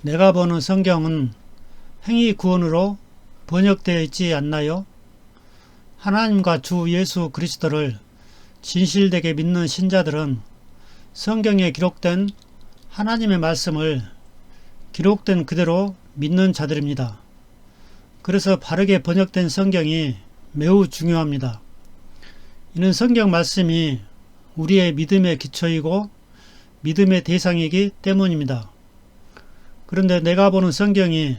내가 보는 성경은 행위 구원으로 번역되어 있지 않나요? 하나님과 주 예수 그리스도를 진실되게 믿는 신자들은 성경에 기록된 하나님의 말씀을 기록된 그대로 믿는 자들입니다. 그래서 바르게 번역된 성경이 매우 중요합니다. 이는 성경 말씀이 우리의 믿음의 기초이고 믿음의 대상이기 때문입니다. 그런데 내가 보는 성경이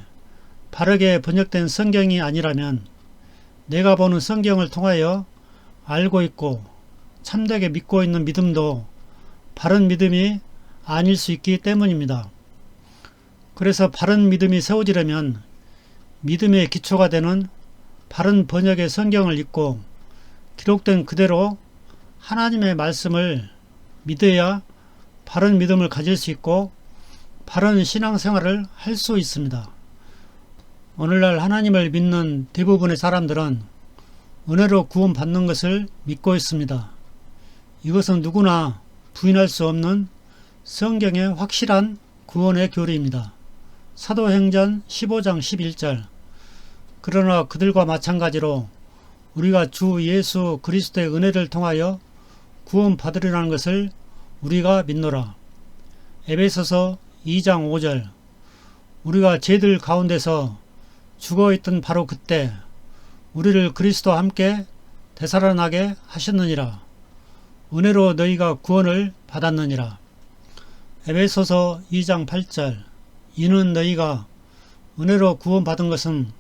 바르게 번역된 성경이 아니라면 내가 보는 성경을 통하여 알고 있고 참되게 믿고 있는 믿음도 바른 믿음이 아닐 수 있기 때문입니다. 그래서 바른 믿음이 세워지려면 믿음의 기초가 되는 바른 번역의 성경을 읽고 기록된 그대로 하나님의 말씀을 믿어야 바른 믿음을 가질 수 있고 바른 신앙생활을 할 수 있습니다. 오늘날 하나님을 믿는 대부분의 사람들은 은혜로 구원받는 것을 믿고 있습니다. 이것은 누구나 부인할 수 없는 성경의 확실한 구원의 교리입니다. 사도행전 15장 11절 그러나 그들과 마찬가지로 우리가 주 예수 그리스도의 은혜를 통하여 구원받으리라는 것을 우리가 믿노라. 에베소서 2장 5절 우리가 죄들 가운데서 죽어있던 바로 그때 우리를 그리스도와 함께 되살아나게 하셨느니라. 은혜로 너희가 구원을 받았느니라. 에베소서 2장 8절 이는 너희가 은혜로 구원받은 것은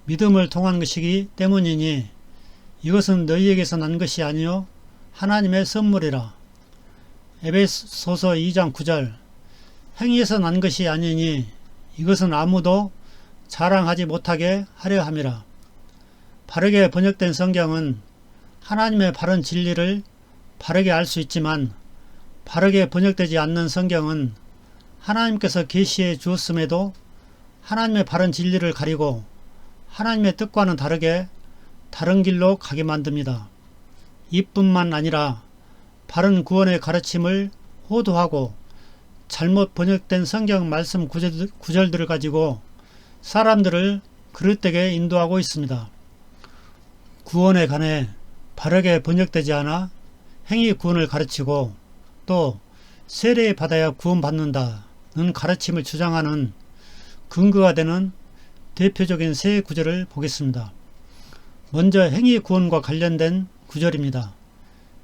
믿음을 통한 것이기 때문이니 이것은 너희에게서 난 것이 아니요 하나님의 선물이라. 에베소서 2장 9절 행위에서 난 것이 아니니 이것은 아무도 자랑하지 못하게 하려 함이라. 바르게 번역된 성경은 하나님의 바른 진리를 바르게 알 수 있지만 바르게 번역되지 않는 성경은 하나님께서 계시해 주었음에도 하나님의 바른 진리를 가리고 하나님의 뜻과는 다르게 다른 길로 가게 만듭니다. 이뿐만 아니라 바른 구원의 가르침을 호도하고 잘못 번역된 성경 말씀 구절들을 가지고 사람들을 그릇되게 인도하고 있습니다. 구원에 관해 바르게 번역되지 않아 행위 구원을 가르치고 또 세례 받아야 구원받는다는 가르침을 주장하는 근거가 되는 대표적인 세 구절을 보겠습니다. 먼저 행위 구원과 관련된 구절입니다.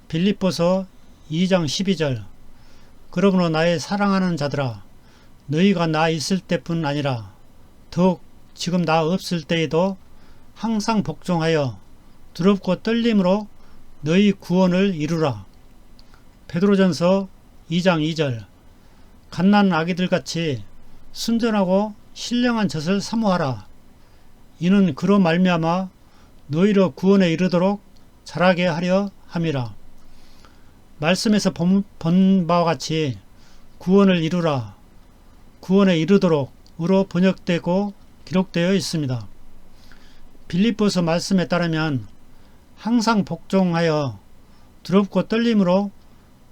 빌립보서 2장 12절 그러므로 나의 사랑하는 자들아 너희가 나 있을 때뿐 아니라 더욱 지금 나 없을 때에도 항상 복종하여 두렵고 떨림으로 너희 구원을 이루라. 베드로전서 2장 2절 갓난 아기들같이 순전하고 신령한 젖을 사모하라. 이는 그로 말미암아 너희로 구원에 이르도록 자라게 하려 함이라. 말씀에서 본 바와 같이 구원을 이루라. 구원에 이르도록 으로 번역되고 기록되어 있습니다. 빌립보서 말씀에 따르면 항상 복종하여 두렵고 떨림으로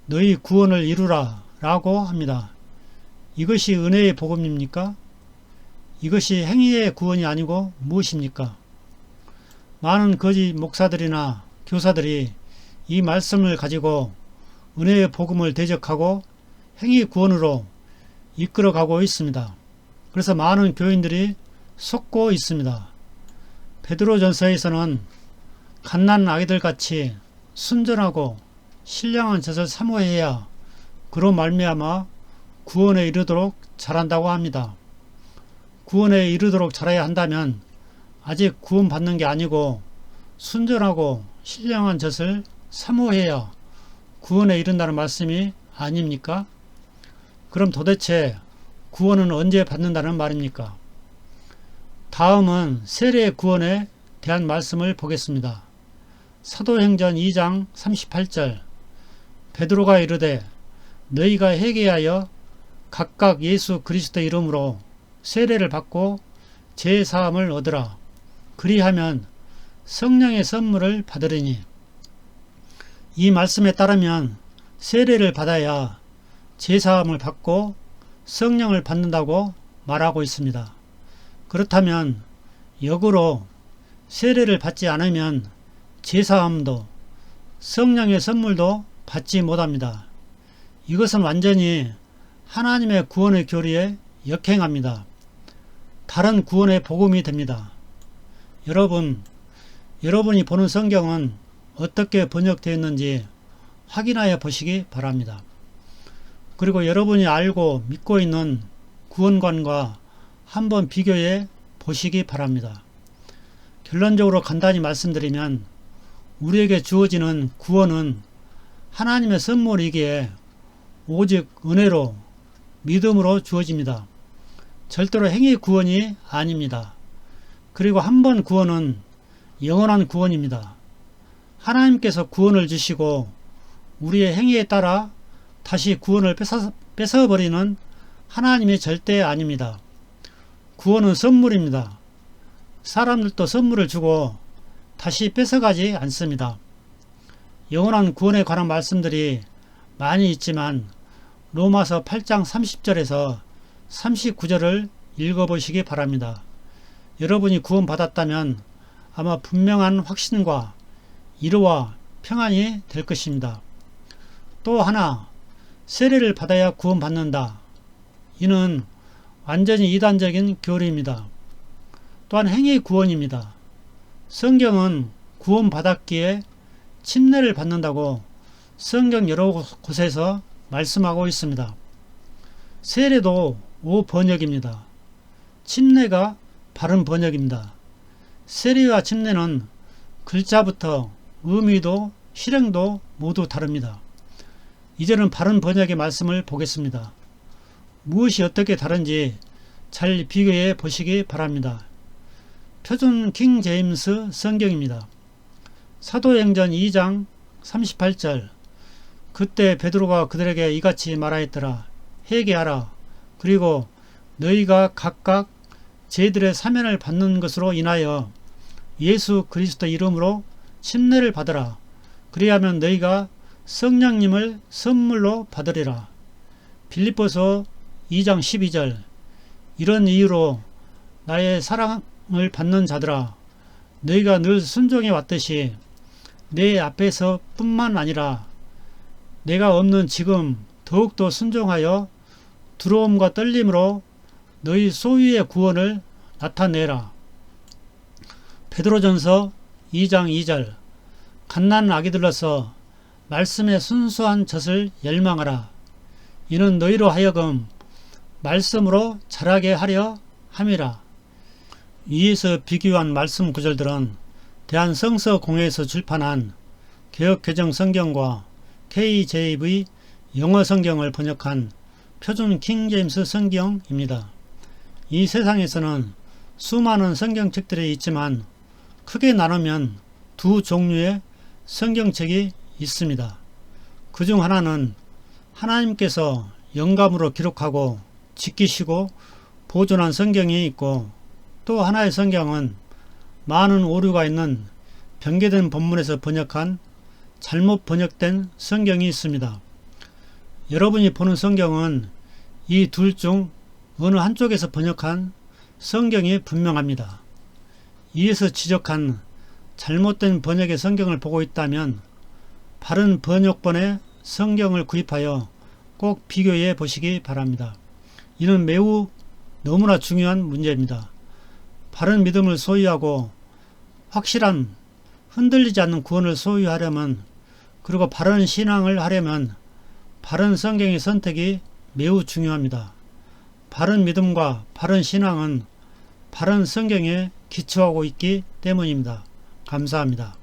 너희 구원을 이루라 라고 합니다. 이것이 은혜의 복음입니까? 이것이 행위의 구원이 아니고 무엇입니까? 많은 거짓 목사들이나 교사들이 이 말씀을 가지고 은혜의 복음을 대적하고 행위 구원으로 이끌어가고 있습니다. 그래서 많은 교인들이 속고 있습니다. 베드로전서에서는 갓난 아기들같이 순전하고 신령한 젖을 사모해야 그로 말미암아 구원에 이르도록 자란다고 합니다. 구원에 이르도록 자라야 한다면 아직 구원받는 게 아니고 순전하고 신령한 젖을 사모해야 구원에 이른다는 말씀이 아닙니까? 그럼 도대체 구원은 언제 받는다는 말입니까? 다음은 세례의 구원에 대한 말씀을 보겠습니다. 사도행전 2장 38절 베드로가 이르되 너희가 회개하여 각각 예수 그리스도 이름으로 세례를 받고 제사함을 얻으라. 그리하면 성령의 선물을 받으리니. 이 말씀에 따르면 세례를 받아야 제사함을 받고 성령을 받는다고 말하고 있습니다. 그렇다면 역으로 세례를 받지 않으면 제사함도 성령의 선물도 받지 못합니다. 이것은 완전히 하나님의 구원의 교리에 역행합니다. 다른 구원의 복음이 됩니다. 여러분이 보는 성경은 어떻게 번역되어 있는지 확인하여 보시기 바랍니다. 그리고 여러분이 알고 믿고 있는 구원관과 한번 비교해 보시기 바랍니다. 결론적으로 간단히 말씀드리면 우리에게 주어지는 구원은 하나님의 선물이기에 오직 은혜로 믿음으로 주어집니다. 절대로 행위 구원이 아닙니다. 그리고 한 번 구원은 영원한 구원입니다. 하나님께서 구원을 주시고 우리의 행위에 따라 다시 구원을 뺏어버리는 하나님이 절대 아닙니다. 구원은 선물입니다. 사람들도 선물을 주고 다시 뺏어가지 않습니다. 영원한 구원에 관한 말씀들이 많이 있지만 로마서 8장 30절에서 39절을 읽어보시기 바랍니다. 여러분이 구원받았다면 아마 분명한 확신과 위로와 평안이 될 것입니다. 또 하나, 세례를 받아야 구원받는다. 이는 완전히 이단적인 교리입니다. 또한 행위 구원입니다. 성경은 구원받았기에 침례를 받는다고 성경 여러 곳에서 말씀하고 있습니다. 세례도 오번역입니다. 침례가 바른 번역입니다. 세례와 침례는 글자부터 의미도 실행도 모두 다릅니다. 이제는 바른 번역의 말씀을 보겠습니다. 무엇이 어떻게 다른지 잘 비교해 보시기 바랍니다. 표준 킹 제임스 성경입니다. 사도행전 2장 38절 그때 베드로가 그들에게 이같이 말하였더라. 회개하라. 그리고 너희가 각각 제들의 사면을 받는 것으로 인하여 예수 그리스도 이름으로 침례를 받으라. 그리하면 너희가 성령님을 선물로 받으리라. 빌립보서 2장 12절 이런 이유로 나의 사랑을 받는 자들아 너희가 늘 순종해 왔듯이 내 앞에서 뿐만 아니라 내가 없는 지금 더욱더 순종하여 두려움과 떨림으로 너희 소유의 구원을 나타내라. 베드로전서 2장 2절 갓난 아기들로서 말씀의 순수한 젖을 열망하라. 이는 너희로 하여금 말씀으로 자라게 하려 함이라. 위에서 비교한 말씀 구절들은 대한성서공회에서 출판한 개역개정 성경과 KJV 영어 성경을 번역한 표준 킹제임스 성경입니다. 이 세상에서는 수많은 성경책들이 있지만 크게 나누면 두 종류의 성경책이 있습니다. 그 중 하나는 하나님께서 영감으로 기록하고 지키시고 보존한 성경이 있고 또 하나의 성경은 많은 오류가 있는 변개된 본문에서 번역한 잘못 번역된 성경이 있습니다. 여러분이 보는 성경은 이 둘 중 어느 한쪽에서 번역한 성경이 분명합니다. 이에서 지적한 잘못된 번역의 성경을 보고 있다면 바른 번역본의 성경을 구입하여 꼭 비교해 보시기 바랍니다. 이는 매우 너무나 중요한 문제입니다. 바른 믿음을 소유하고 확실한 흔들리지 않는 구원을 소유하려면 그리고 바른 신앙을 하려면 바른 성경의 선택이 매우 중요합니다. 바른 믿음과 바른 신앙은 바른 성경에 기초하고 있기 때문입니다. 감사합니다.